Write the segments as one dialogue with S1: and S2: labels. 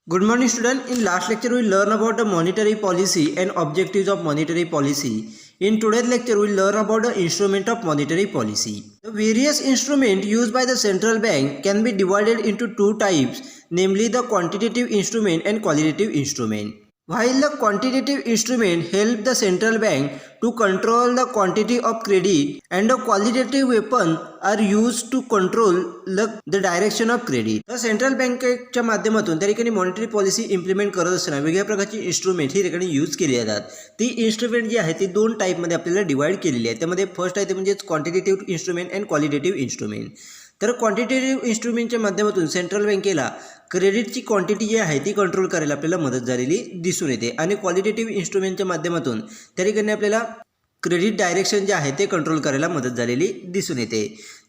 S1: Good morning student. In last lecture we learn about the monetary policy and objectives of monetary policy. In today's lecture we learn about the instrument of monetary policy. The various instruments used by the central bank can be divided into two types, namely the quantitative instrument and qualitative instrument. While the quantitative instrument help the central bank to control the quantity of credit and the qualitative weapon are used to control the direction of credit. तर central बँकेच्या माध्यमातून त्या ठिकाणी monetary policy implement करत असताना वेगळ्या प्रकारची instrument ही ठिकाणी यूज केली जातात. ती इन्स्ट्रुमेंट जी आहे ती दोन टाईपमध्ये आपल्याला डिवाइड केलेली आहे. त्यामध्ये फर्स्ट आहे ते म्हणजे quantitative instrument and qualitative instrument. तर क्वांटिटेटिव्ह इन्स्ट्रुमेंटच्या माध्यमातून सेंट्रल बँकेला क्रेडिटची क्वांटिटी जी आहे ती कंट्रोल करायला आपल्याला मदत झालेली दिसून येते आणि क्वालिटेटिव्ह इन्स्ट्रुमेंटच्या माध्यमातून त्या ठिकाणी आपल्याला क्रेडिट डायरेक्शन जे आहे ते कंट्रोल करायला मदत झालेली दिसून येते.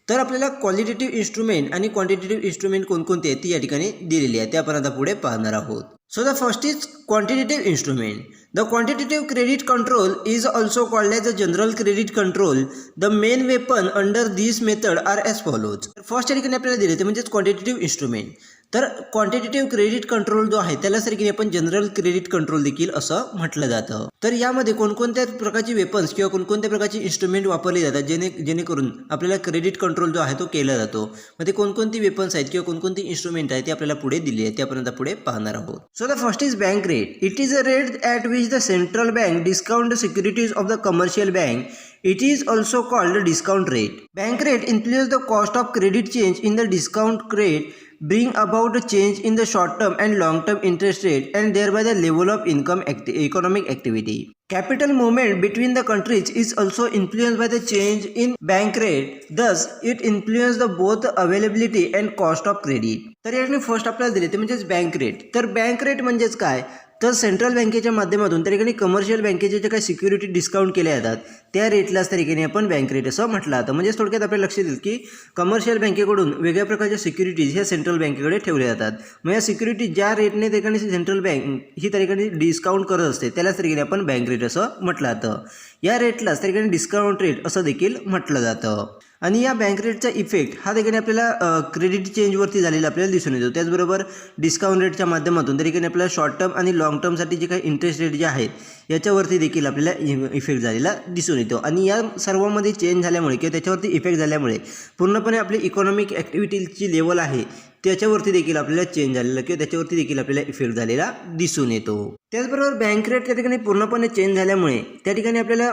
S1: तर आपल्याला क्वालिटेटिव्ह इन्स्ट्रुमेंट आणि क्वांटिटेटिव्ह इन्स्ट्रुमेंट कोणकोणते आहेत ती या ठिकाणी दिलेली आहे. ते आपण आता पुढे पाहणार आहोत. So the first is quantitative instrument. The quantitative credit control is also called as the general credit control. The main weapon under this method are as follows. First या ठिकाणी आपल्याला दिले ते म्हणजे क्वांटिटेटिव्ह इन्स्ट्रुमेंट. तर क्वांटिटेटिव्ह क्रेडिट कंट्रोल जो आहे त्याला सारखी आपण जनरल क्रेडिट कंट्रोल देखील असं म्हटलं जातं. तर यामध्ये कोणकोणत्या प्रकारची वेपन्स किंवा कोणकोणत्या प्रकारची इन्स्ट्रुमेंट वापरली जातात जेणेकरून आपल्याला क्रेडिट कंट्रोल जो आहे तो केला जातो. मग ते कोणकोणती वेपन्स आहेत किंवा कोणकोणती इन्स्ट्रुमेंट आहेत ते आपल्याला पुढे दिली आहे. ते आपण आता पुढे पाहणार आहोत. So the first is bank rate. It is a rate at which the central bank discount the securities of the commercial bank. It is also called the discount rate. Bank rate influences the cost of credit change in the discount rate, bring about a change in the short term and long term interest rate and thereby the level of economic activity. Capital movement between the countries is also influenced by the change in bank rate. Thus, it influences the both availability and cost of credit. तर याने first आपल्याला दिले ते म्हणजेच bank rate. तर bank rate म्हणजेच काय तर सेंट्रल बँकेच्या माध्यमातून त्या ठिकाणी कमर्शियल बँकेचे जे काही सिक्युरिटी डिस्काउंट केल्या जातात त्या रेटलाच त्या ठिकाणी आपण बँक रेट असं म्हटलं जातं. म्हणजे थोडक्यात आपल्याला लक्षात येईल की कमर्शियल बँकेकडून वेगळ्या प्रकारच्या सिक्युरिटीज ह्या सेंट्रल बँकेकडे ठेवल्या जातात. मग या सिक्युरिटी ज्या रेटने त्या ठिकाणी सेंट्रल बँक ही त्या ठिकाणी डिस्काउंट करत असते त्यालाच त्या ठिकाणी आपण बँक रेट असं म्हटलं जातं. या रेटलाच त्या ठिकाणी डिस्काउंट रेट असं देखील म्हटलं जातं. आणि या बँक रेटचा इफेक्ट हा देखील आपल्याला क्रेडिट चेंजवरती झालेला आपल्याला दिसून येतो. त्याचबरोबर डिस्काउंट रेटच्या माध्यमातून तरी काही आपल्याला शॉर्ट टर्म आणि लॉंग टर्मसाठी जे काही इंटरेस्ट रेट जे आहेत याच्यावरती देखील आपल्याला इफेक्ट झालेला दिसून येतो. आणि या सर्वांमध्ये चेंज झाल्यामुळे किंवा त्याच्यावरती इफेक्ट झाल्यामुळे पूर्णपणे आपली इकॉनॉमिक ॲक्टिव्हिटीची लेवल आहे त्याच्यावरती देखील आपल्याला चेंज झालेला किंवा त्याच्यावरती देखील आपल्याला इफेक्ट झालेला दिसून येतो. त्याचबरोबर बँक रेट त्या ठिकाणी पूर्णपणे चेंज झाल्यामुळे त्या ठिकाणी आपल्याला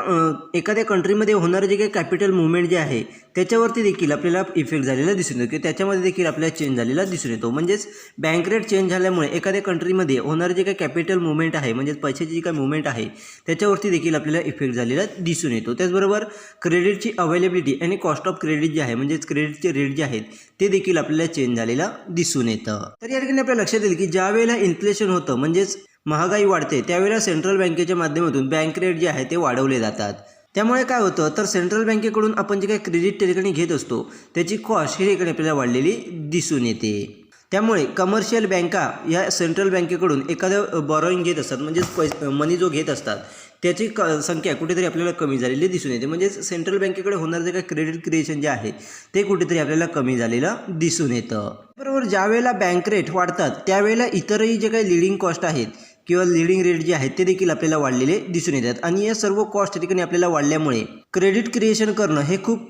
S1: एखाद्या कंट्रीमध्ये होणारं जे काही कॅपिटल मुवमेंट जे आहे त्याच्यावरती देखील आपल्याला इफेक्ट झालेला दिसून येतो किंवा त्याच्यामध्ये देखील आपल्याला चेंज झालेला दिसून येतो. म्हणजेच बँक रेट चेंज झाल्यामुळे एखाद्या कंट्रीमध्ये होणारं जे काही कॅपिटल मुवमेंट आहे म्हणजेच पैशाची जी काही मुवमेंट आहे त्याच्यावरती देखील आपल्याला इफेक्ट झालेला दिसून येतो. त्याचबरोबर क्रेडिटची अवेलेबिलिटी आणि कॉस्ट ऑफ क्रेडिट जे आहे म्हणजेच क्रेडिटचे रेट जे आहेत ते देखील आपल्याला चेंज झालेला दिसून येतं. तर या ठिकाणी आपल्याला लक्षात येईल की ज्या वेळेला इन्फ्लेशन होतं म्हणजेच महागाई वाढते त्यावेळेला सेंट्रल बँकेच्या माध्यमातून बँक रेट जे आहे ते वाढवले जातात. त्यामुळे काय होतं तर सेंट्रल बँकेकडून आपण जे काही क्रेडिट त्या ठिकाणी घेत असतो त्याची कॉस्ट ही ठिकाणी आपल्याला वाढलेली दिसून येते. त्यामुळे कमर्शियल बँका या सेंट्रल बँकेकडून एखादं बॉरोईंग घेत असतात म्हणजेच मनी जो घेत असतात त्याची संख्या कुठेतरी आपल्याला कमी झालेली दिसून येते. म्हणजे सेंट्रल बँकेकडे होणारं जे काही क्रेडिट क्रिएशन जे आहे ते कुठेतरी आपल्याला कमी झालेलं दिसून येतं. बरोबर ज्या वेळेला बँक रेट वाढतात त्यावेळेला इतरही जे काही लिडिंग कॉस्ट आहेत किंवा लिडिंग रेट जे आहेत ते देखील आपल्याला वाढलेले दिसून येतात. आणि या सर्व कॉस्ट ठिकाणी आपल्याला वाढल्यामुळे क्रेडिट क्रिएशन करणं हे खूप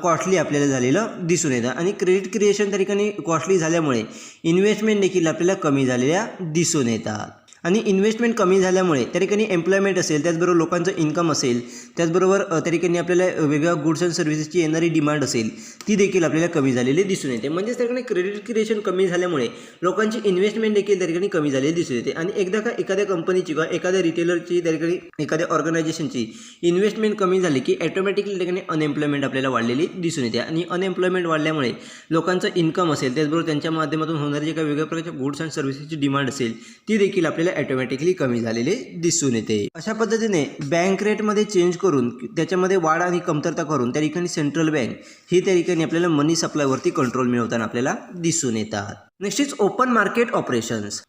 S1: कॉस्टली आपल्याला झालेलं दिसून येतं. आणि क्रेडिट क्रिएशन त्या ठिकाणी कॉस्टली झाल्यामुळे इन्व्हेस्टमेंट देखील आपल्याला कमी झालेल्या दिसून येतात. आणि इन्व्हेस्टमेंट कमी झाल्यामुळे त्या ठिकाणी एम्प्लॉयमेंट असेल त्याचबरोबर लोकांचं इन्कम असेल त्याचबरोबर त्या ठिकाणी आपल्याला वेगवेगळ्या गुड्स अँड सर्व्हिसेसची येणारी डिमांड असेल ती देखील आपल्याला कमी झालेली दिसून येते. म्हणजेच त्या ठिकाणी क्रेडिट क्रिएशन कमी झाल्यामुळे लोकांची इन्व्हेस्टमेंट देखील त्या ठिकाणी कमी झालेली दिसून येते. आणि एकदा का एखाद्या कंपनीची किंवा एखाद्या रिटेलरची त्या ठिकाणी एखाद्या ऑर्गनायझेशनची इन्व्हेस्टमेंट कमी झाली की ॲटोमॅटिकली त्या ठिकाणी अनएम्प्लॉयमेंट आपल्याला वाढलेली दिसून येते. आणि अनएम्प्लॉयमेंट वाढल्यामुळे लोकांचं इन्कम असेल त्याचबरोबर त्यांच्या माध्यमातून होणारी जे काही वेगवेगळ्या प्रकारच्या गुड्स अँड सर्व्हिसेसची डिमांड असेल ती देखील आपल्याला ऑटोमॅटिकली कमी झालेले दिसून येते. अशा पद्धतीने बँक रेटमध्ये चेंज करून त्याच्यामध्ये वाढ आणि कमतरता करून त्या ठिकाणी सेंट्रल बँक ही त्या ठिकाणी आपल्याला मनी सप्लायवरती कंट्रोल मिळवताना आपल्याला दिसून येतात. Next is open market operations.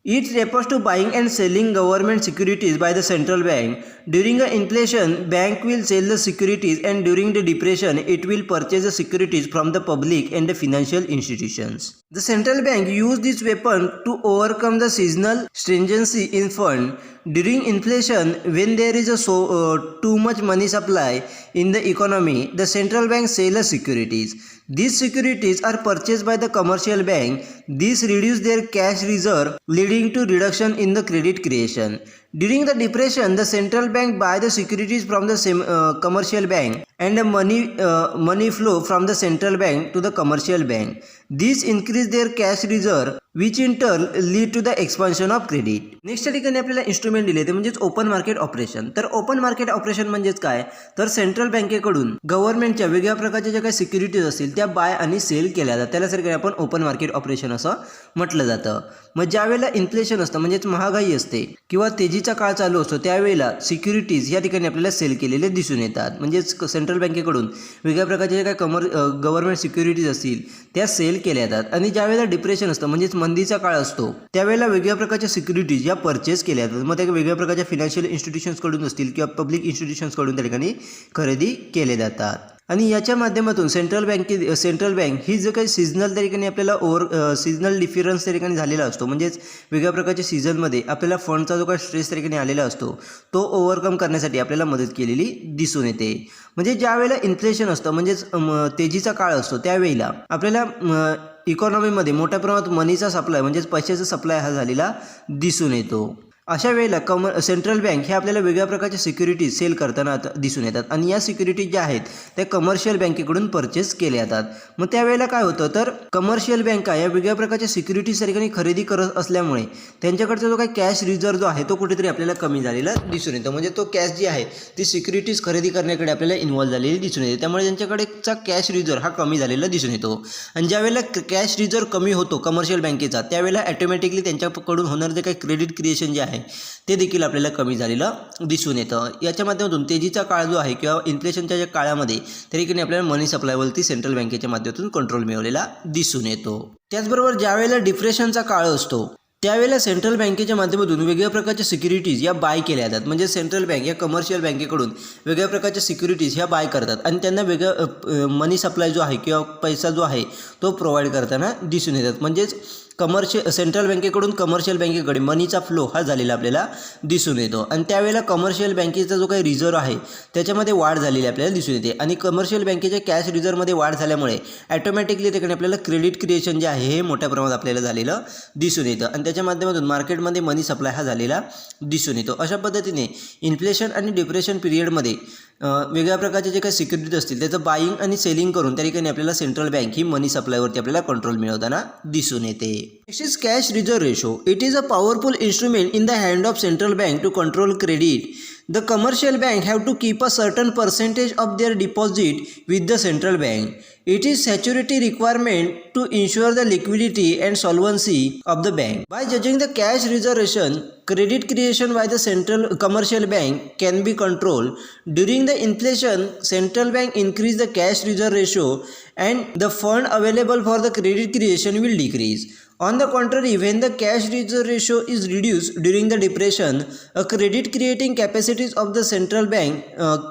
S1: It refers to buying and selling government securities by the central bank. During a inflation, bank will sell the securities and during the depression, it will purchase the securities from the public and the financial institutions. The central bank used this weapon to overcome the seasonal stringency in fund. During inflation, when there is too much money supply in the economy, the central bank sells securities. These securities are purchased by the commercial bank. This reduces their cash reserve, leading to reduction in the credit creation. During the depression, the central bank buy the securities from the commercial bank, and the money flow from the central bank to the commercial bank. This increase their cash reserve, which in turn lead to the expansion of credit. Next ठिकाणी आपल्याला instrument दिले ते म्हणजेच open market operation. तर open market operation म्हणजेच काय, तर central बँकेकडून गव्हर्नमेंटच्या वेगळ्या प्रकारच्या ज्या काही सिक्युरिटीज असतील त्या बाय आणि सेल केल्या जातात, त्याला सर आपण ओपन मार्केट ऑपरेशन असं म्हटलं जातं. मग ज्यावेळेला इन्फ्लेशन असतं म्हणजेच महागाई असते किंवा तेजीचा काळ चालू असतो त्यावेळेला सिक्युरिटीज या ठिकाणी आपल्याला सेल केलेले दिसून येतात. म्हणजेच सेंट्रल बँकेकडून वेगळ्या प्रकारच्या ज्या काही गव्हर्नमेंट सिक्युरिटीज असतील त्या सेल केल्या जातात. आणि ज्यावेळेला डिप्रेशन असतं म्हणजेच मंदीचा काळ असतो त्यावेळेला वेगळ्या प्रकारच्या सिक्युरिटीज या परचेस केल्या जातात. मग त्या वेगळ्या प्रकारच्या फिनान्शियल इन्स्टिट्यूशन्सकडून असतील किंवा पब्लिक इन्स्टिट्यूशन्सकडून त्या ठिकाणी खरेदी केले जातात. आणि याच्या माध्यमातून सेंट्रल बँक ही जो काही सिजनल त्या ठिकाणी आपल्याला सिजनल डिफरन्स त्या ठिकाणी झालेला असतो, म्हणजेच वेगळ्या प्रकारच्या सीझनमध्ये आपल्याला फंडचा जो काही स्ट्रेस त्या ठिकाणी आलेला असतो तो ओव्हरकम करण्यासाठी आपल्याला मदत केलेली दिसून येते. म्हणजे ज्यावेळेला इन्फ्लेशन असतं म्हणजेच तेजीचा काळ असतो त्यावेळेला आपल्याला इकॉनॉमीमध्ये मोठ्या प्रमाणात मनीचा सप्लाय म्हणजेच पैशाचा सप्लाय हा झालेला दिसून येतो. अशा वेळेला सेंट्रल बँक हे आपल्याला वेगळ्या प्रकारच्या सिक्युरिटीज सेल करताना दिसून येतात. आणि या सिक्युरिटीज ज्या आहेत त्या कमर्शियल बँकेकडून परचेस केल्या जातात. मग त्यावेळेला काय होतं, तर कमर्शियल बँका या वेगळ्या प्रकारच्या सिक्युरिटीज त्या ठिकाणी खरेदी करत असल्यामुळे त्यांच्याकडचा जो काही कॅश रिझर्व जो आहे तो कुठेतरी आपल्याला कमी झालेला दिसून येतो. म्हणजे तो कॅश जी आहे ती सिक्युरिटीज खरेदी करण्याकडे आपल्याला इन्व्हॉल्व झालेली दिसून येते. त्यामुळे त्यांच्याकडेचा कॅश रिझर्व हा कमी झालेला दिसून येतो. आणि ज्यावेळेला कॅश रिझर्व कमी होतो कमर्शियल बँकेचा त्यावेळेला ॲटोमॅटिकली त्यांच्याकडून होणारं जे काही क्रेडिट क्रिएशन जे आहे ते देखील आपल्याला कमी झालेलं दिसून येतं. याच्या माध्यमातून तेजीचा काळ जो आहे किंवा इन्फ्लेशनच्या ज्या काळामध्ये त्या ठिकाणी आपल्याला मनी सप्लायवरती सेंट्रल बँकेच्या माध्यमातून कंट्रोल मिळवलेला दिसून येतो. त्याचबरोबर ज्यावेळेला डिप्रेशनचा काळ असतो त्यावेळेला सेंट्रल बँकेच्या माध्यमातून वेगळ्या प्रकारच्या सिक्युरिटीज या बाय केल्या जातात. म्हणजे सेंट्रल बँक या कमर्शियल बँकेकडून वेगळ्या प्रकारच्या सिक्युरिटीज ह्या बाय करतात आणि त्यांना वेगळं मनी सप्लाय जो आहे किंवा पैसा जो आहे तो प्रोव्हाइड करताना दिसून येतात. म्हणजेच सेंट्रल बँकेकडून कमर्शियल बँकेकडे मनीचा फ्लो हा झालेला आपल्याला दिसून येतो. आणि त्यावेळेला कमर्शियल बँकेचा जो काही रिझर्व आहे त्याच्यामध्ये वाढ झालेली आपल्याला दिसून येते. आणि कमर्शियल बँकेच्या कॅश रिझर्वमध्ये वाढ झाल्यामुळे ॲटोमॅटिकली त्याकडे आपल्याला क्रेडिट क्रिएशन जे आहे हे मोठ्या प्रमाणात आपल्याला झालेलं दिसून येतं. आणि त्याच्या माध्यमातून मार्केटमध्ये मनी सप्लाय हा झालेला दिसून येतो. अशा पद्धतीने इन्फ्लेशन आणि डिप्रेशन पिरियडमध्ये वेगळ्या प्रकारचे जे काही सिक्युरिटीज असतील त्याचं बाईंग आणि सेलिंग करून त्या ठिकाणी आपल्याला सेंट्रल बँक ही मनी सप्लायवरती आपल्याला कंट्रोल मिळवताना दिसून येते. Next is cash reserve ratio. It is a powerful instrument in the hand of central bank to control credit. The commercial bank have to keep a certain percentage of their deposit with the central bank. It is statutory requirement to ensure the liquidity and solvency of the bank. By judging the cash reservation, credit creation by the commercial bank can be controlled. During the inflation, central bank increase the cash reserve ratio and the fund available for the credit creation will decrease. On the contrary, when the cash reserve ratio is reduced during the depression, a credit creating capacities of the central bank,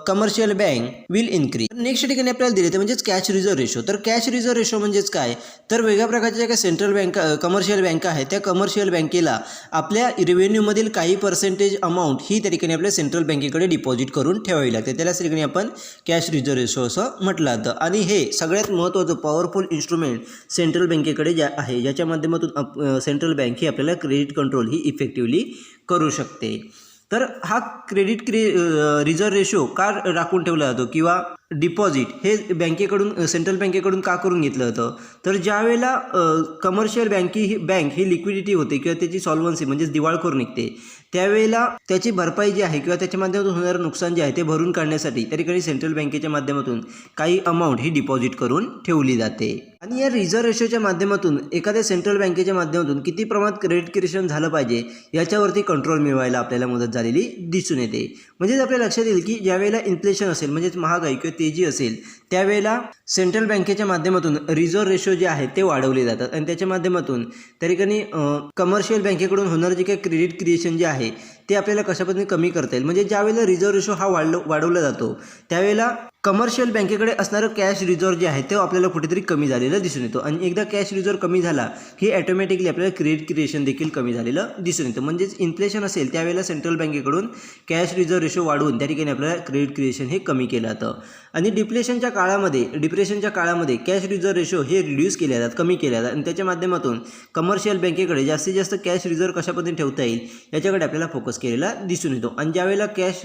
S1: commercial bank will increase. Next ठिकाणी आपल्याला दिले ते म्हणजेच cash reserve ratio. तर cash reserve ratio म्हणजेच काय, तर वेगळ्या प्रकारच्या ज्या काही सेंट्रल बँक कमर्शियल बँका आहेत त्या कमर्शियल बँकेला आपल्या रेव्हेन्यूमधील काही पर्सेंटेज अमाऊंट ही त्या ठिकाणी आपल्या सेंट्रल बँकेकडे डिपॉझिट करून ठेवावी लागते. त्यालाच ठिकाणी आपण कॅश रिझर्व रेशो असं म्हटलं जातं. आणि हे सगळ्यात महत्त्वाचं पॉवरफुल इन्स्ट्रुमेंट सेंट्रल बँकेकडे ज्या आहे ज्याच्या माध्यमातून सेंट्रल बँक ही आपल्याला क्रेडिट कंट्रोल ही इफेक्टिवली करू शकते. तर हा क्रेडिट रिझर्व रेशो का राखून ठेवला जातो किंवा डिपॉझिट हे बँकेकडून सेंट्रल बँकेकडून का करून घेतलं जातं, तर ज्यावेळेला कमर्शियल बँक ही लिक्विडिटी होते किंवा त्याची सॉल्व्हन्सी म्हणजेच दिवाळखोर निघते त्यावेळेला त्याची भरपाई जी आहे किंवा त्याच्या माध्यमातून होणारं नुकसान जे आहे ते भरून काढण्यासाठी त्या ठिकाणी सेंट्रल बँकेच्या माध्यमातून काही अमाऊंट ही डिपॉझिट करून ठेवली जाते. आणि या रिझर्व रेशोच्या माध्यमातून एखाद्या सेंट्रल बँकेच्या माध्यमातून किती प्रमाणात क्रेडिट क्रिएशन झालं पाहिजे याच्यावरती कंट्रोल मिळवायला आपल्याला मदत झालेली दिसून येते. म्हणजेच आपल्या लक्षात येईल की ज्यावेळेला इन्फ्लेशन असेल म्हणजेच महागाई किंवा तेजी असेल त्यावेळेला सेंट्रल बँकेच्या माध्यमातून रिझर्व रेशो जे आहे ते वाढवले जातात आणि त्याच्या माध्यमातून त्या ठिकाणी कमर्शियल बँकेकडून होणारं जे काही क्रेडिट क्रिएशन जे आहे ते आपल्याला कशा पद्धतीने कमी करता येईल. म्हणजे ज्यावेळेला रिझर्व रेशो हा वाढवला जातो त्यावेळेला कमर्शियल बँकेकडे असणारं कॅश रिझर्व्ह जे आहे ते आपल्याला कुठेतरी कमी झालेलं दिसून येतो आणि एकदा कॅश रिझर्व्ह कमी झाला की ऑटोमॅटिकली आपल्याला क्रेडिट क्रिएशन देखील कमी झालेलं दिसून येतं. म्हणजेच इन्फ्लेशन असेल त्यावेळेला सेंट्रल बँकेकडून कॅश रिझर्व्ह रेशो वाढवून त्या ठिकाणी आपल्याला क्रेडिट क्रिएशन हे कमी केलं जातं. आणि डिप्रेशनच्या काळामध्ये कॅश रिझर्व्ह रेशो हे रिड्यूस केले जातात, कमी केले जातात आणि त्याच्या माध्यमातून कमर्शियल बँकेकडे जास्तीत जास्त कॅश रिझर्व्ह कशा पद्धतीने ठेवता येईल याच्याकडे आपल्याला फोकस केलेला दिसून येतो. आणि ज्यावेळेला कॅश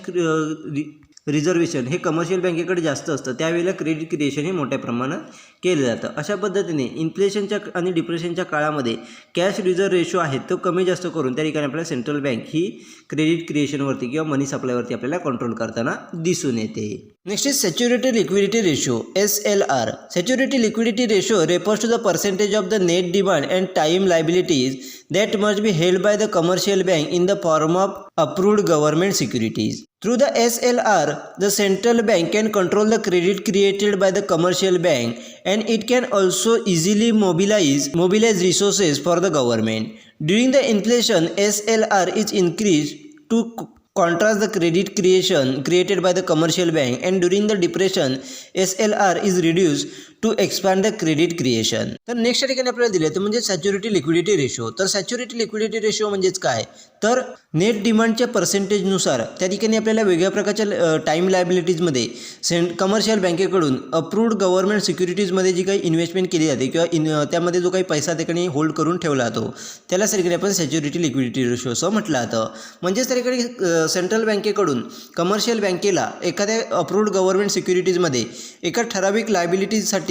S1: रिझर्वेशन हे कमर्शियल बँकेकडे जास्त असतं त्यावेळेला क्रेडिट क्रिएशन हे मोठ्या प्रमाणात केलं जातं. अशा पद्धतीने इन्फ्लेशनच्या आणि डिप्रेशनच्या काळामध्ये कॅश रिझर्व्ह रेशो आहे तो कमी जास्त करून त्या ठिकाणी आपल्याला सेंट्रल बँक ही क्रेडिट क्रिएशनवरती किंवा मनी सप्लायवरती आपल्याला कंट्रोल करताना दिसून येते. Next is saturated liquidity ratio SLR. Saturated liquidity ratio refers to the percentage of the net demand and time liabilities that must be held by the commercial bank in the form of approved government securities. Through the SLR, the central bank can control the credit created by the commercial bank and it can also easily mobilize resources for the government. During the inflation, SLR is increased to contrast the credit creation created by the commercial bank, and during the depression SLR is reduced to expand the credit creation. तर next ठिकाणी आपल्याला दिले तर म्हणजे सॅच्युरिटी liquidity ratio. तर सॅच्युरिटी liquidity ratio म्हणजेच काय, तर नेट डिमांडच्या पर्सेंटेजनुसार त्या ठिकाणी आपल्याला वेगळ्या प्रकारच्या टाईम लायबिलिटीजमध्ये कमर्शियल बँकेकडून अप्रूव्ड गव्हर्नमेंट सिक्युरिटीजमध्ये जी काही इन्व्हेस्टमेंट केली जाते किंवा त्यामध्ये जो काही पैसा त्या ठिकाणी होल्ड करून ठेवला जातो त्याला ठिकाणी आपण सॅच्युरिटी लिक्विडिटी रेशो असं म्हटलं जातं. म्हणजेच त्या ठिकाणी सेंट्रल बँकेकडून कमर्शियल बँकेला एखाद्या अप्रूव्ड गव्हर्नमेंट सिक्युरिटीजमध्ये एका ठराविक लायबिलिटीजसाठी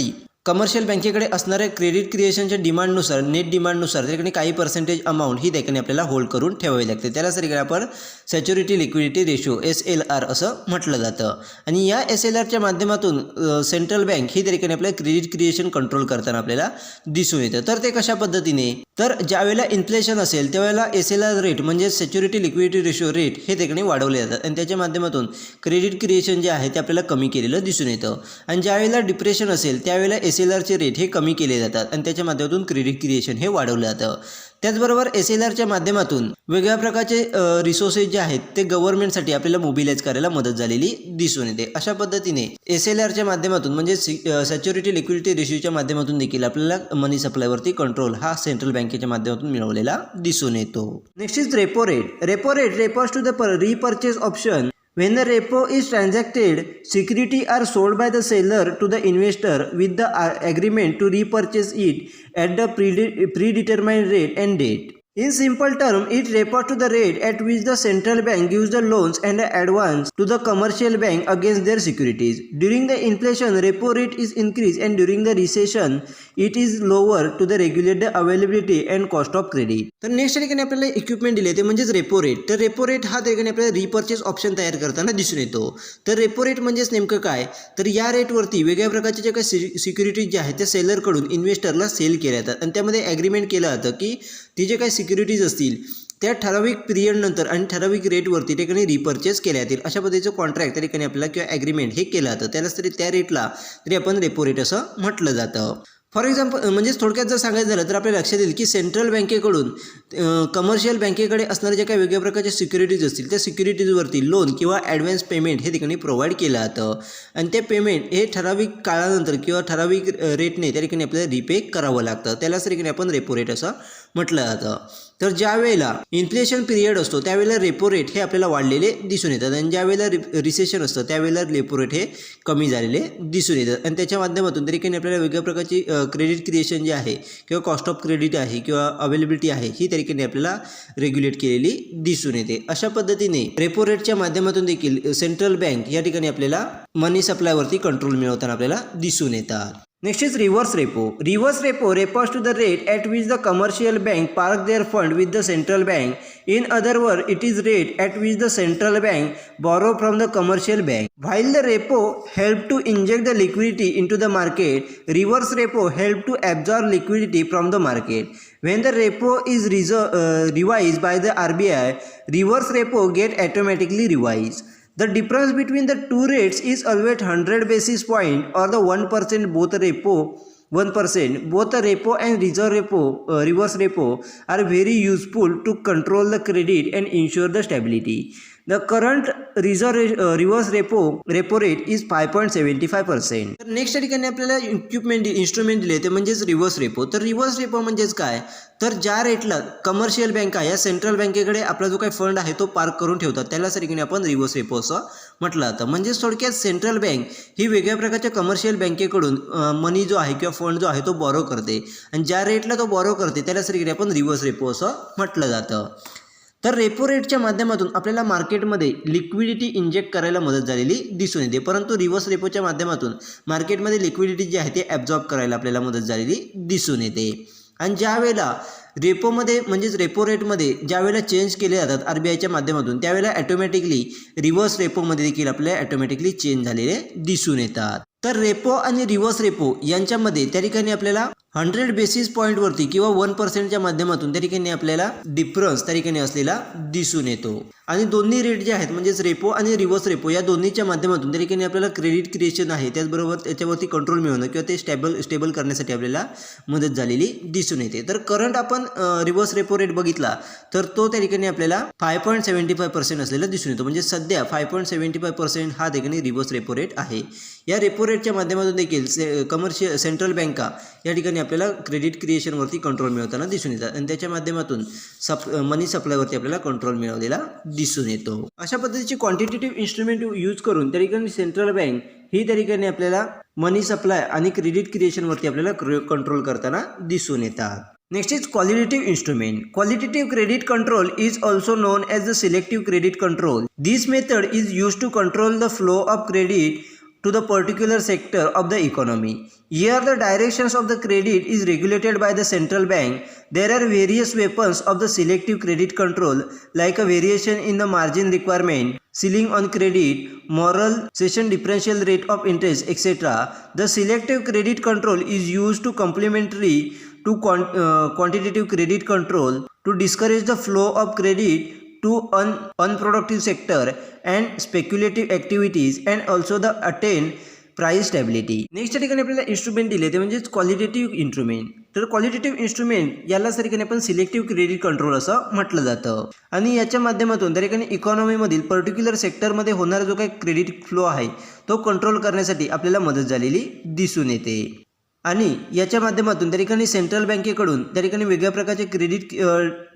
S1: कमर्शियल बँकेकडे असणाऱ्या क्रेडिट क्रिएशनच्या डिमांडनुसार नेट डिमांडनुसार त्या ठिकाणी काही पर्सेंटेज अमाऊंट ही त्या ठिकाणी आपल्याला होल्ड करून ठेवावी लागते. त्याला ठिकाणी आपण सॅच्युरिटी लिक्विडिटी रेशो SLR असं म्हटलं जातं. आणि या SLRच्या माध्यमातून सेंट्रल बँक ही त्या ठिकाणी आपल्या क्रेडिट क्रिएशन कंट्रोल करताना आपल्याला दिसून येतं. तर ते कशा पद्धतीने, तर ज्यावेळेला इन्फ्लेशन असेल त्यावेळेला SLR रेट म्हणजे सॅच्युरिटी लिक्विडिटी रेशो रेट हे त्या ठिकाणी वाढवले जातात आणि त्याच्या माध्यमातून क्रेडिट क्रिएशन जे आहे ते आपल्याला कमी केलेलं दिसून येतं. आणि ज्यावेळेला डिप्रेशन असेल त्यावेळेला SLRचे रेट हे कमी केले जातात आणि त्याच्या माध्यमातून क्रेडिट क्रिएशन हे वाढवलं जातं. त्याचबरोबर SLRच्या माध्यमातून वेगळ्या प्रकारचे रिसोर्सेस जे आहेत ते गव्हर्नमेंटसाठी आपल्याला मोबिलाइज करायला मदत झालेली दिसून येते. अशा पद्धतीने SLRच्या माध्यमातून म्हणजे सॅच्युरिटी लिक्विडिटी रेशोच्या माध्यमातून देखील आपल्याला मनी सप्लायवरती कंट्रोल हा सेंट्रल बँकेच्या माध्यमातून मिळवलेला दिसून येतो. Next is repo rate. Repo rate refers to the repurchase option. When the repo is transacted, security are sold by the seller to the investor with the agreement to repurchase it at the predetermined rate and date. In simple terms, it refers to the rate at which the central bank gives the loans and the advance to the commercial bank against their securities. During the inflation, repo rate is increased and during the recession, it is lower to the regulate the availability and cost of credit. तर next ठिकाणी आपल्याला equipment दिले ते म्हणजेच repo rate. तर repo rate हा ठिकाणी आपल्याला रिपर्चेस ऑप्शन तयार करताना दिसून येतो. तर रेपो रेट म्हणजेच नेमकं काय, तर या रेटवरती वेगळ्या प्रकारचे जे काही सिक्युरिटीज जे आहेत त्या सेलरकडून इन्व्हेस्टरला सेल केल्या जातात आणि त्यामध्ये ॲग्रीमेंट केलं जातं की ती जे काही सिक्युरिटीज असतील त्या ठराविक पिरियडनंतर आणि ठराविक रेटवरती त्या ठिकाणी रिपर्चेस केल्या जातील. अशा पद्धतीचं कॉन्ट्रॅक्ट त्या ठिकाणी आपल्याला किंवा ॲग्रीमेंट हे केलं जातं. त्यालाच तरी त्या रेटला तरी आपण रेपो रेट असं म्हटलं जातं. फॉर एक्झाम्पल म्हणजेच थोडक्यात जर सांगायचं झालं तर आपल्याला लक्षात येईल की सेंट्रल बँकेकडून कमर्शियल बँकेकडे असणारे ज्या काही वेगळ्या प्रकारच्या सिक्युरिटीज असतील त्या सिक्युरिटीजवरती लोन किंवा ॲडव्हान्स पेमेंट हे ठिकाणी प्रोव्हाइड केलं जातं आणि ते पेमेंट हे ठराविक काळानंतर किंवा ठराविक रेटने त्या ठिकाणी आपल्याला रिपे करावं लागतं. त्यालाच ठिकाणी आपण रेपो रेट असं म्हटलं जातं. तर ज्या वेळेला इन्फ्लेशन पिरियड असतो त्यावेळेला रेपो रेट हे आपल्याला वाढलेले दिसून येतात आणि ज्या वेळेला रिसेशन असतं त्यावेळेला रेपो रेट हे कमी झालेले दिसून येतात आणि त्याच्या माध्यमातून तरी काही आपल्याला वेगळ्या प्रकारची क्रेडिट क्रिएशन जे आहे किंवा कॉस्ट ऑफ क्रेडिट आहे किंवा अवेलेबिलिटी आहे ही तरीकेने आपल्याला रेग्युलेट केलेली दिसून येते. अशा पद्धतीने रेपो रेटच्या माध्यमातून देखील सेंट्रल बँक या ठिकाणी आपल्याला मनी सप्लायवरती कंट्रोल मिळवताना आपल्याला दिसून येतात. Next is reverse repo. Reverse repo refers to the rate at which the commercial bank park their fund with the central bank. In other words, it is rate at which the central bank borrow from the commercial bank. While the repo help to inject the liquidity into the market, reverse repo help to absorb liquidity from the market. When the repo is revised by the RBI, reverse repo get automatically revised. The difference between the two rates is always 100 basis point or the 1% both repo 1%. Both the repo and reverse repo are very useful to control the credit and ensure the stability. The current reverse repo rate is 5.75%. तर next या ठिकाणी आपल्याला instrument दिले ते म्हणजेच reverse repo. तर reverse repo म्हणजेच काय, तर ज्या रेटला कमर्शियल बँका या सेंट्रल बँकेकडे आपला जो काही फंड आहे तो पार्क करून ठेवतात त्याला ठिकाणी आपण रिव्हर्स रेपो असं म्हटलं जातं. म्हणजेच थोडक्यात सेंट्रल बँक ही वेगळ्या प्रकारच्या कमर्शियल बँकेकडून मनी जो आहे किंवा फंड जो आहे तो बॉरो करते आणि ज्या रेटला तो बॉरो करते त्याला ठिकाणी आपण रिव्हर्स रेपो असं म्हटलं जातं. तर रेपो रेटच्या माध्यमातून आपल्याला मार्केटमध्ये लिक्विडिटी इंजेक्ट करायला मदत झालेली दिसून येते, परंतु रिव्हर्स रेपोच्या माध्यमातून मार्केटमध्ये लिक्विडिटी जी आहे ते ॲब्झॉर्ब करायला आपल्याला मदत झालेली दिसून येते. आणि ज्या वेळेला रेपोमध्ये म्हणजेच रेपो रेटमध्ये ज्या वेळेला चेंज केले जातात RBIच्या माध्यमातून त्यावेळेला ॲटोमॅटिकली रिव्हर्स रेपोमध्ये देखील आपल्याला ॲटोमॅटिकली चेंज झालेले दिसून येतात. तर रेपो आणि रिव्हर्स रेपो यांच्यामध्ये त्या ठिकाणी आपल्याला 100 बेसिस पॉईंटवरती किंवा 1%च्या माध्यमातून त्या ठिकाणी आपल्याला डिफरन्स त्या ठिकाणी असलेला दिसून येतो. आणि दोन्ही रेट जे आहेत म्हणजेच रेपो आणि रिव्हर्स रेपो या दोन्हीच्या माध्यमातून त्या ठिकाणी आपल्याला क्रेडिट क्रिएशन आहे त्याचबरोबर त्याच्यावरती कंट्रोल मिळवणं किंवा ते स्टेबल करण्यासाठी आपल्याला मदत झालेली दिसून येते. तर करंट आपण रिव्हर्स रेपो रेट बघितला तर तो त्या ठिकाणी आपल्याला 5.75% असलेला दिसून येतो. म्हणजे सध्या 5.75% हा ठिकाणी रिव्हर्स रेपो रेट आहे. या रेपो रेटच्या माध्यमातून देखील कमर्शियल सेंट्रल बँका या ठिकाणी आपल्याला क्रेडिट क्रिएशनवरती कंट्रोल मिळवताना दिसून येतात आणि त्याच्या माध्यमातून मनी सप्लायवरती आपल्याला कंट्रोल मिळवलेला दिसून येतो. अशा पद्धतीचे क्वांटिटेटिव्ह इन्स्ट्रुमेंट यूज करून त्या ठिकाणी सेंट्रल बँक ही त्या ठिकाणी आपल्याला मनी सप्लाय आणि क्रेडिट क्रिएशनवरती आपल्याला कंट्रोल करताना दिसून येतात. Next is qualitative instrument. Qualitative credit control is also known as the selective credit control. This method is used to control the flow of credit to the particular sector of the economy. Here the directions of the credit is regulated by the central bank. There are various weapons of the selective credit control like a variation in the margin requirement, ceiling on credit, moral cession differential rate of interest, etc. The selective credit control is used to complementary to quantitative credit control to discourage the flow of credit to unproductive sector and speculative activities and also the attain price stability. Next या ठिकाणी आपल्याला instrument दिले ते म्हणजेच qualitative instrument. तर qualitative instrument याला ठिकाणी आपण सिलेक्टिव्ह क्रेडिट कंट्रोल असं म्हटलं जातं आणि याच्या माध्यमातून त्या ठिकाणी इकॉनॉमीमधील पर्टिक्युलर सेक्टरमध्ये होणारा जो काही क्रेडिट फ्लो आहे तो कंट्रोल करण्यासाठी आपल्याला मदत झालेली दिसून येते. आणि याच्या माध्यमातून त्या ठिकाणी सेंट्रल बँकेकडून त्या ठिकाणी वेगळ्या प्रकारचे क्रेडिट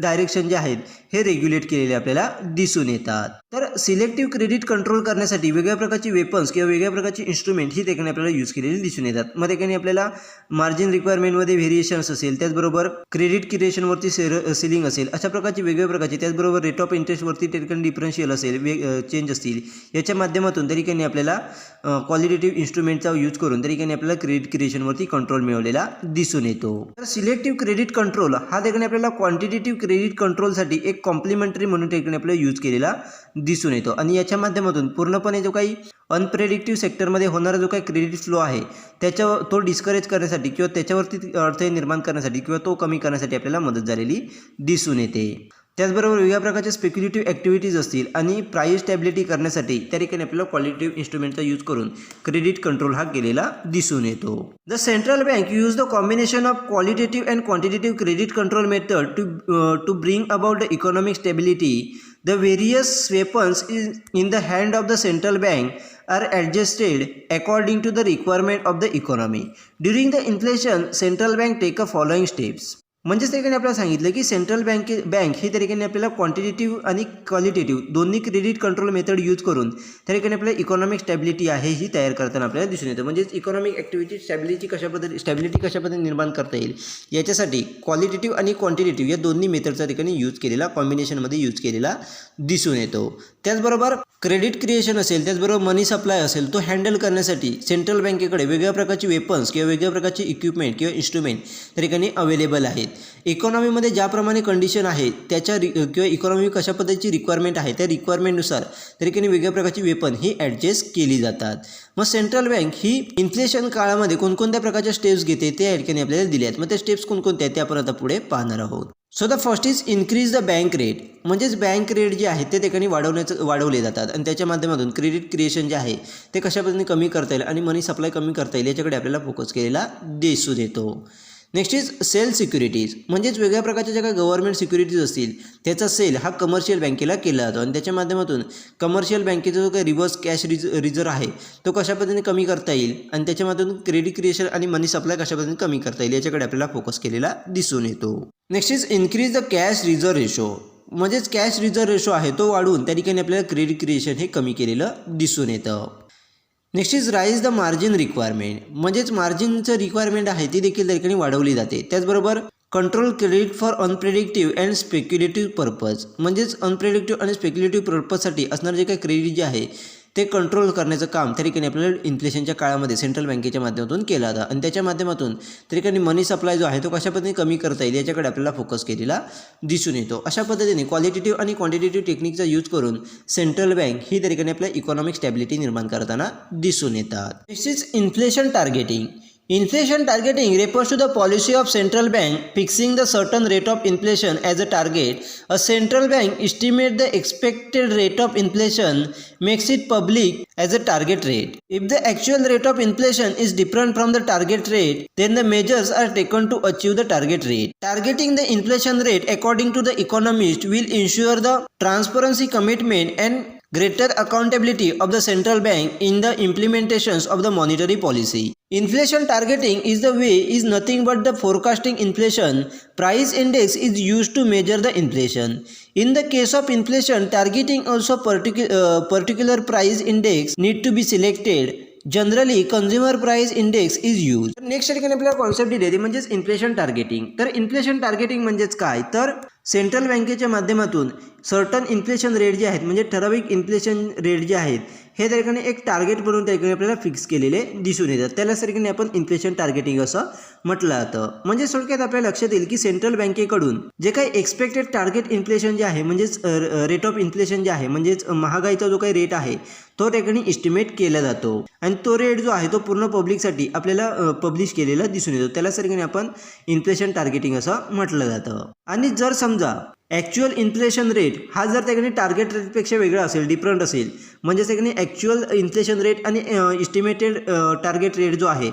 S1: डायरेक्शन जे आहेत हे रेग्युलेट केलेले आपल्याला दिसून येतात. तर सिलेक्टिव्ह क्रेडिट कंट्रोल करण्यासाठी वेगळ्या प्रकारची वेपन्स किंवा वेगळ्या प्रकारची इन्स्ट्रुमेंट ही ठिकाणी आपल्याला यूज केलेली दिसून येतात. मग ठिकाणी आपल्याला मार्जिन रिक्वायरमेंटमध्ये व्हेरिएशन्स असेल, त्याचबरोबर क्रेडिट क्रिएशनवरती सिलिंग असेल, अशा प्रकारची वेगवेगळ्या प्रकारची, त्याचबरोबर रेट ऑफ इंटरेस्टवरती त्या ठिकाणी डिफरन्शियल असेल, चेंज असतील, याच्या माध्यमातून त्या ठिकाणी आपल्याला क्वालिटेटिव्ह इन्स्ट्रुमेंटचा यूज करून त्या ठिकाणी आपल्याला क्रेडिट क्रिएशनवरती कंट्रोल मिळवलेला दिसून येतो. तर सिलेक्टिव्ह क्रेडिट कंट्रोल हा ठिकाणी आपल्याला क्वांटिटेटिव्ह क्रेडिट कंट्रोलसाठी एक कॉम्प्लिमेंटरी म्हणून ठिकाणी आपल्याला यूज केलेला दिसून येतो आणि याच्या माध्यमातून पूर्णपणे जो काही अनप्रेडिक्टिव्ह सेक्टरमध्ये होणारा जो काही क्रेडिट फ्लो आहे तो डिस्करेज करण्यासाठी किंवा त्याच्यावरती अडथळे निर्माण करण्यासाठी किंवा तो कमी करण्यासाठी आपल्याला मदत झालेली दिसून येते. त्याचबरोबर वेगळ्या प्रकारच्या स्पेक्युलेटिव्ह ॲक्टिव्हिटीज असतील आणि प्राइस स्टॅबिलिटी करण्यासाठी त्या ठिकाणी आपल्याला क्वालिटेटिव्ह इन्स्ट्रुमेंटचा यूज करून क्रेडिट कंट्रोल हा केलेला दिसून येतो. The central bank use the combination of qualitative and quantitative credit control method to bring about the economic stability. The various weapons in the hand of the central bank are adjusted according to the requirement of the economy. During the inflation, central bank take a following steps. म्हणजेच त्या ठिकाणी आपल्याला सांगितलं की central bank ही त्या ठिकाणी आपल्याला quantitative आणि क्वालिटेटिव्ह दोन्ही क्रेडिट कंट्रोल मेथड यूज करून त्या ठिकाणी आपल्याला इकॉनॉमिक स्टॅबिलिटी आहे ही तयार करताना आपल्याला दिसून येतं. म्हणजेच इकॉनॉमिक ॲक्टिव्हिटी स्टॅबिलिटी कशा पद्धतीने निर्माण करता येईल याच्यासाठी क्वालिटेटिव्ह आणि क्वांटिटेटिव्ह या दोन्ही मेथडचा ठिकाणी यूज केलेला कॉम्बिनेशनमध्ये यूज केलेला दिसून येतो. त्याचबरोबर क्रेडिट क्रिएशन असेल, त्याचबरोबर मनी सप्लाय असेल, तो हँडल करण्यासाठी सेंट्रल बँकेकडे वेगळ्या प्रकारची वेपन्स किंवा वेगळ्या प्रकारची इक्विपमेंट किंवा इन्स्ट्रुमेंट त्या ठिकाणी अवेलेबल आहेत. इकॉनॉमीमध्ये ज्याप्रमाणे कंडिशन आहे त्याच्या किंवा इकॉनॉमी कशा पद्धतीची रिक्वायरमेंट आहे त्या रिक्वायरमेंटनुसार त्या ठिकाणी वेगळ्या प्रकारची वेपन ही ॲडजस्ट केली जातात. मग सेंट्रल बँक ही इन्फ्लेशन काळामध्ये कोणकोणत्या प्रकारच्या स्टेप्स घेते ते या ठिकाणी आपल्याला दिले आहेत. मग त्या स्टेप्स कोणकोणत्या आहेत ते आपण आता पुढे पाहणार आहोत. So the first is increase the bank rate. म्हणजेच बँक रेट जे आहे ते ठिकाणी वाढवले जातात आणि त्याच्या माध्यमातून क्रेडिट क्रिएशन जे आहे ते कशा पद्धतीने कमी करता येईल आणि मनी सप्लाय कमी करता येईल याच्याकडे आपल्याला फोकस केलेला दिसून येतो. नेक्स्ट इज सेल सिक्युरिटीज, म्हणजेच वेगळ्या प्रकारच्या ज्या काही गव्हर्नमेंट सिक्युरिटीज असतील त्याचा सेल हा कमर्शियल बँकेला केला जातो आणि त्याच्या माध्यमातून कमर्शियल बँकेचा जो काही रिव्हर्स कॅश रिझर्व आहे तो कशा पद्धतीने कमी करता येईल आणि त्याच्या माध्यमातून क्रेडिट क्रिएशन आणि मनी सप्लाय कशा पद्धतीने कमी करता येईल याच्याकडे आपल्याला फोकस केलेला दिसून येतो. Next is increase the cash reserve ratio, म्हणजेच कॅश रिझर्व रेशो आहे तो वाढवून त्या ठिकाणी आपल्याला क्रेडिट क्रिएशन हे कमी केलेलं दिसून येतं. Next is rise the margin requirement, म्हणजेच मार्जिनचं रिक्वायरमेंट आहे ती देखील त्या ठिकाणी वाढवली जाते. त्याचबरोबर control credit for unpredictive and speculative purpose, म्हणजेच अनप्रेडिक्टिव्ह आणि स्पेक्युलेटिव्ह पर्पजसाठी असणारं जे काही क्रेडिट जे आहे ते कंट्रोल करण्याचं काम त्या ठिकाणी आपल्याला इन्फ्लेशनच्या काळामध्ये सेंट्रल बँकेच्या माध्यमातून केलं जातं आणि त्याच्या माध्यमातून त्या ठिकाणी मनी सप्लाय जो आहे तो कशा पद्धतीने कमी करता येईल याच्याकडे आपल्याला फोकस केलेला दिसून येतो. अशा पद्धतीने क्वालिटेटिव्ह आणि क्वांटिटेटिव्ह टेक्निकचा यूज करून सेंट्रल बँक ही त्या ठिकाणी आपल्या इकॉनॉमिक स्टॅबिलिटी निर्माण करताना दिसून येतात. This is inflation targeting. Inflation targeting refers to the policy of central bank fixing the certain rate of inflation as a target. A central bank estimates the expected rate of inflation, makes it public as a target rate. If the actual rate of inflation is different from the target rate, then the measures are taken to achieve the target rate. Targeting the inflation rate according to the economist will ensure the transparency, commitment and greater accountability of the central bank in the implementations of the monetary policy. Inflation targeting is nothing but the forecasting inflation. Price index is used to measure the inflation. In the case of inflation targeting, also particular price index need to be selected. Generally consumer price index is use. Next ठिकाणी आपल्याला concept दिली आहे म्हणजेच inflation targeting. तर inflation targeting म्हणजेच काय, तर central बँकेच्या माध्यमातून सर्टन इन्फ्लेशन रेट जे आहेत म्हणजे ठराविक इन्फ्लेशन रेट जे आहेत हे त्या ठिकाणी एक टार्गेट बनवून त्या ठिकाणी आपल्याला फिक्स केलेले दिसून येतात. त्याला त्या ठिकाणी आपण इन्फ्लेशन टार्गेटिंग असं म्हटलं जातं. म्हणजे थोडक्यात आपल्या लक्षात येईल की सेंट्रल बँकेकडून जे काही एक्सपेक्टेड टार्गेट इन्फ्लेशन जे आहे म्हणजेच रेट ऑफ इन्फ्लेशन जे आहे म्हणजेच महागाईचा जो काही रेट आहे तो त्या ठिकाणी इस्टिमेट केला जातो आणि तो रेट जो आहे तो पूर्ण पब्लिकसाठी आपल्याला पब्लिश केलेला दिसून येतो. त्याला त्या ठिकाणी आपण इन्फ्लेशन टार्गेटिंग असं म्हटलं जातं. आणि जर समजा ॲक्च्युअल इन्फ्लेशन रेट हा जर त्या ठिकाणी टार्गेट रेटपेक्षा वेगळा असेल, डिफरंट असेल, म्हणजे त्या ठिकाणी ॲक्च्युअल इन्फ्लेशन रेट आणि इस्टिमेटेड टार्गेट रेट जो आहे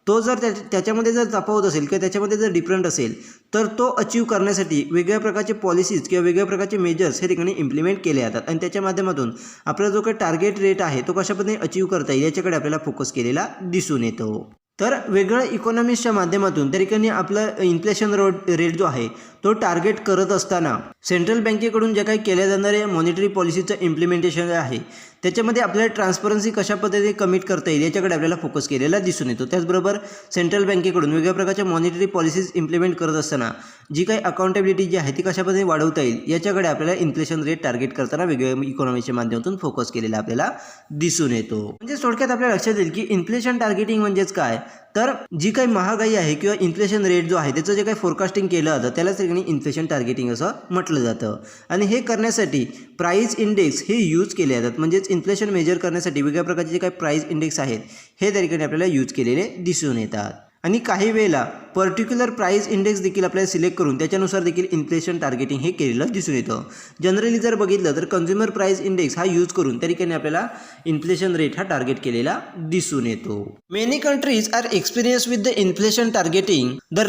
S1: तो जर त्याच्यामध्ये जर तफावत असेल किंवा त्याच्यामध्ये जर डिफरंट असेल तर तो अचीव करण्यासाठी वेगळ्या प्रकारचे पॉलिसीज किंवा वेगळ्या प्रकारचे मेजर्स हे ठिकाणी इम्प्लिमेंट केले जातात आणि त्याच्या माध्यमातून आपला जो काही टार्गेट रेट आहे तो कशा पद्धतीने अचीव करता येईल याच्याकडे आपल्याला फोकस केलेला दिसून येतो. तर वेगळ्या इकॉनॉमिक्सच्या माध्यमातून त्या ठिकाणी आपला इन्फ्लेशन रेट जो आहे तो टार्गेट करत असताना सेंट्रल बँकेकडून जे काही केल्या जाणाऱ्या मॉनिटरी पॉलिसीचं इम्प्लिमेंटेशन आहे त्याच्यामध्ये आपल्याला ट्रान्सपरन्सी कशा पद्धतीने कमिट करता येईल याच्याकडे आपल्याला फोकस केलेला दिसून येतो. त्याचबरोबर सेंट्रल बँकेकडून वेगळ्या प्रकारच्या मॉनिटरी पॉलिसीज इम्प्लिमेंट करत असताना जी काही अकाउंटेबिलिटी जी आहे ती कशा पद्धतीने वाढवता येईल याच्याकडे आपल्याला इन्फ्लेशन रेट टार्गेट करताना वेगवेगळ्या इकॉनॉमीच्या माध्यमातून फोकस केलेला आपल्याला दिसून येतो. म्हणजे थोडक्यात आपल्या लक्षात येईल की इन्फ्लेशन टार्गेटिंग म्हणजेच काय, तर जी काही महागाई आहे किंवा इन्फ्लेशन रेट जो आहे त्याचं जे काही फोरकास्टिंग केलं जातं त्यालाच ठिकाणी इन्फ्लेशन टार्गेटिंग असं म्हटलं जातं. आणि हे करण्यासाठी प्राइस इंडेक्स हे यूज केले जातात. म्हणजेच इन्फ्लेशन मेजर करण्यासाठी वेगळ्या प्रकारचे जे काही प्राइस इंडेक्स आहेत हे त्या ठिकाणी आपल्याला यूज केलेले दिसून येतात. आणि काही वेळेला पर्टिक्युलर प्राइस इंडेक्स देखील आपल्याला सिलेक्ट करून त्याच्यानुसार देखील इन्फ्लेशन टार्गेटिंग हे केलेलं दिसून येतं. जनरली जर बघितलं तर कंझ्युमर प्राइस इंडेक्स हा यूज करून त्या ठिकाणी आपल्याला इन्फ्लेशन रेट हा टार्गेट केलेला दिसून येतो. Many countries are experience with the inflation targeting. The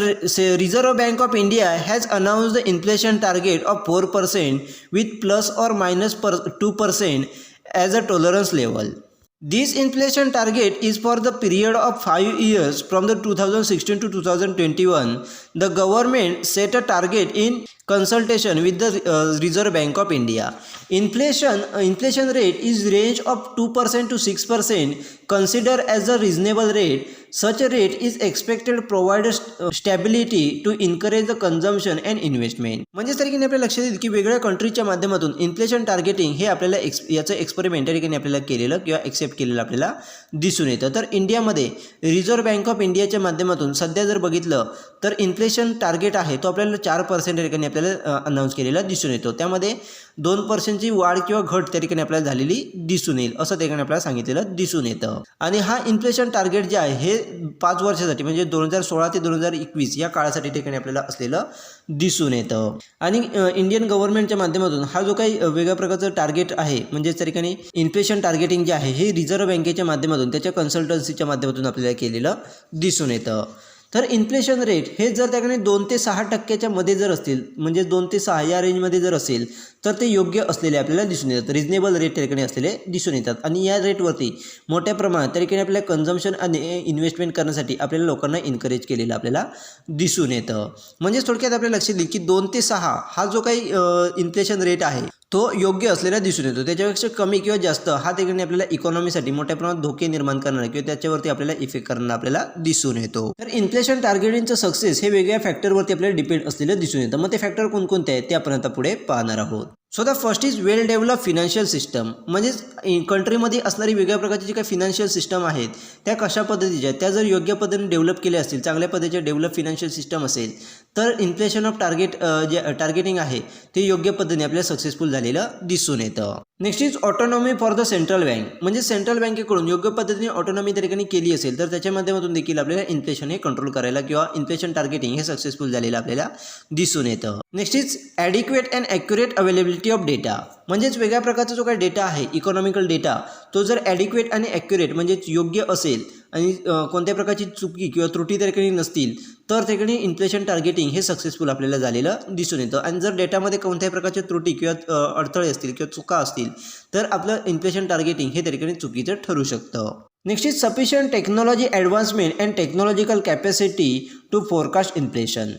S1: Reserve Bank of India has announce the inflation target of 4% with plus और minus 2% as a tolerance level. This inflation target is for the period of 5 years from the 2016 to 2021. The government set a target in consultation with the Reserve Bank of India. Inflation rate is range of 2% to 6%. Consider as a reasonable rate. Such a rate is expected to provide stability to encourage the consumption and investment. म्हणजे त्या ठिकाणी आपल्याला लक्षात येईल की वेगळ्या कंट्रीच्या माध्यमातून inflation targeting हे आपल्याला याचं एक्सपेरिमेंट त्या ठिकाणी आपल्याला केलेलं किंवा एक्सेप्ट केलेलं आपल्याला दिसून येतं. तर इंडियामध्ये रिझर्व्ह बँक ऑफ इंडियाच्या माध्यमातून सध्या जर बघितलं तर इन्फ्लेशन टार्गेट आहे तो आपल्याला 4% त्या ठिकाणी आपल्याला अनाऊन्स केलेला दिसून येतो. त्यामध्ये 2%ची वाढ किंवा घट त्या ठिकाणी आपल्याला झालेली दिसून येईल असं त्या ठिकाणी आपल्याला सांगितलेलं दिसून येतं. आणि हा इन्फ्लेशन टार्गेट जे आहे हे 5 वर्षासाठी म्हणजे 2016 ते 2021 या काळासाठी ठिकाणी आपल्याला असलेलं दिसून येतं. आणि इंडियन गव्हर्नमेंटच्या माध्यमातून हा जो काही वेगळ्या प्रकारचं टार्गेट आहे म्हणजे त्या ठिकाणी इन्फ्लेशन टार्गेटिंग जे आहे हे रिझर्व्ह बँकेच्या माध्यमातून त्याच्या कन्सल्टन्सीच्या माध्यमातून आपल्याला केलेलं दिसून येतं. तर इन्फ्लेशन रेट हे जर त्याकडे 2 ते 6% मध्ये जर असतील, म्हणजे 2 ते 6 या रेंजमध्ये जर असेल तर ते योग्य असलेले आपल्याला दिसून येतात, रिजनेबल रेट त्या ठिकाणी असलेले दिसून येतात. आणि या रेटवरती मोठ्या प्रमाणात त्या ठिकाणी आपल्याला कन्झम्पशन आणि इन्व्हेस्टमेंट करण्यासाठी आपल्याला लोकांना इन्करेज केलेलं आपल्याला दिसून येतं. म्हणजे थोडक्यात आपल्या लक्षात येईल की 2 ते 6 हा जो काही इन्फ्लेशन रेट आहे तो योग्य असलेला दिसून येतो. त्याच्यापेक्षा कमी किंवा जास्त हा ठिकाणी आपल्याला इकॉनॉमीसाठी मोठ्या प्रमाणात धोके निर्माण करणार किंवा त्याच्यावरती आपल्याला इफेक्ट करणार आपल्याला दिसून येतो. तर इन्फ्लेशन टार्गेटिंगचं सक्सेस हे वेगळ्या फॅक्टरवरती आपल्याला डिपेंड असलेलं दिसून येतं. मग ते फॅक्टर कोणकोणते आहेत ते आपण आता पुढे पाहणार आहोत. So the first is well develop financial system. म्हणजेच कंट्रीमध्ये असणारी वेगळ्या प्रकारची जी काही फिनान्शियल सिस्टम आहेत त्या कशा पद्धतीच्या आहेत, त्या जर योग्य पद्धतीने डेव्हलप केल्या असतील, चांगल्या पद्धतीचे डेव्हलप फिनान्शियल सिस्टम असेल तर इन्फ्लेशन ऑफ जे टार्गेटिंग आहे ते योग्य पद्धतीने आपल्याला सक्सेसफुल झालेलं दिसून येतं. Next is autonomy for the central bank. म्हणजे सेंट्रल बँकेकडून योग्य पद्धतीने ऑटोनॉमी त्या ठिकाणी केली असेल तर त्याच्या माध्यमातून देखील आपल्याला इन्फ्लेशन हे कंट्रोल करायला किंवा इन्फ्लेशन टार्गेटिंग हे सक्सेसफुल झालेलं आपल्याला दिसून येतं. Next is adequate and accurate availability of data. म्हणजेच वेगळ्या प्रकारचा जो काही डेटा आहे इकॉनॉमिकल डेटा तो जर ॲडिक्वेट आणि ॲक्युरेट म्हणजेच योग्य असेल आणि कोणत्या प्रकारची चुकी किंवा त्रुटी त्या ठिकाणी नसतील तर त्या ठिकाणी इन्फ्लेशन टार्गेटिंग हे सक्सेसफुल आपल्याला झालेलं दिसून येतं. आणि जर डेटामध्ये कोणत्याही प्रकारच्या त्रुटी किंवा अडथळे असतील किंवा चुका असतील तर आपलं इन्फ्लेशन टार्गेटिंग हे त्या ठिकाणी चुकीचं ठरू शकतं. Next is sufficient technology advancement and technological capacity to forecast inflation.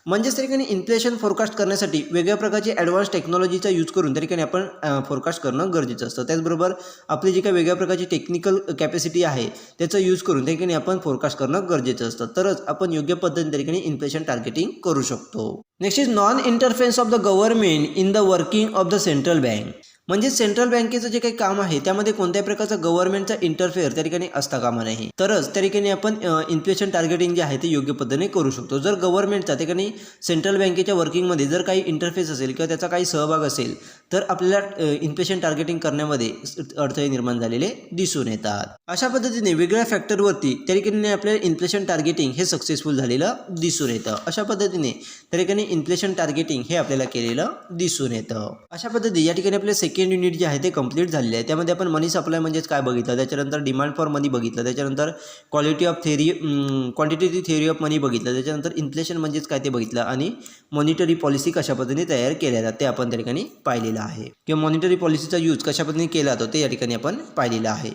S1: म्हणजेच त्या ठिकाणी इन्फ्लेशन फोरकास्ट करण्यासाठी वेगळ्या प्रकारची ॲडव्हान्स टेक्नॉलॉजीचा यूज करून त्या ठिकाणी आपण फोरकास्ट करणं गरजेचं असतं. त्याचबरोबर आपली जी काही वेगळ्या प्रकारची टेक्निकल कॅपॅसिटी आहे त्याचा यूज करून त्या ठिकाणी आपण फोरकास्ट करणं गरजेचं असतं. तरच आपण योग्य पद्धतीने त्या ठिकाणी इन्फ्लेशन टार्गेटिंग करू शकतो. Next is non interference of the government in the working of the central bank. म्हणजे सेंट्रल बँकेचं जे काही काम आहे त्यामध्ये कोणत्याही प्रकारचा गव्हर्नमेंटचा इंटरफेअर त्या ठिकाणी असता कामा नये. तरच त्या ठिकाणी आपण इन्फ्लेशन टार्गेटिंग जे आहे ते योग्य पद्धतीने करू शकतो. जर गव्हर्नमेंटचा त्या ठिकाणी सेंट्रल बँकेच्या वर्किंगमध्ये जर काही इंटरफेस असेल किंवा त्याचा काही सहभाग असेल तर आपल्याला इन्फ्लेशन टार्गेटिंग करण्यामध्ये अडथळे निर्माण झालेले दिसून येतात. अशा पद्धतीने वेगळ्या फॅक्टरवरती त्या ठिकाणी आपल्याला इन्फ्लेशन टार्गेटिंग हे सक्सेसफुल झालेलं दिसून येतं. अशा पद्धतीने त्या ठिकाणी इन्फ्लेशन टार्गेटिंग हे आपल्याला केलेलं दिसून येतं. अशा पद्धतीने या ठिकाणी आपले सेकंड युनिट जे आहे ते कंप्लीट झालेले आहे. त्यामध्ये आपण मनी सप्लाय म्हणजेच काय बघितलं, त्याच्यानंतर डिमांड फॉर मनी बघितलं, त्याच्यानंतर क्वांटिटेटिव्ह थेअरी ऑफ मनी बघितलं, त्याच्यानंतर इन्फ्लेशन म्हणजेच काय ते बघितलं आणि मॉनिटरी पॉलिसी कशा पद्धतीने तयार केल्या जातात ते आपण त्या ठिकाणी पाहिलेलं आहे किंवा मॉनिटरी पॉलिसीचा यूज कशा पद्धतीने केला जातो ते या ठिकाणी आपण पाहिलेलं आहे.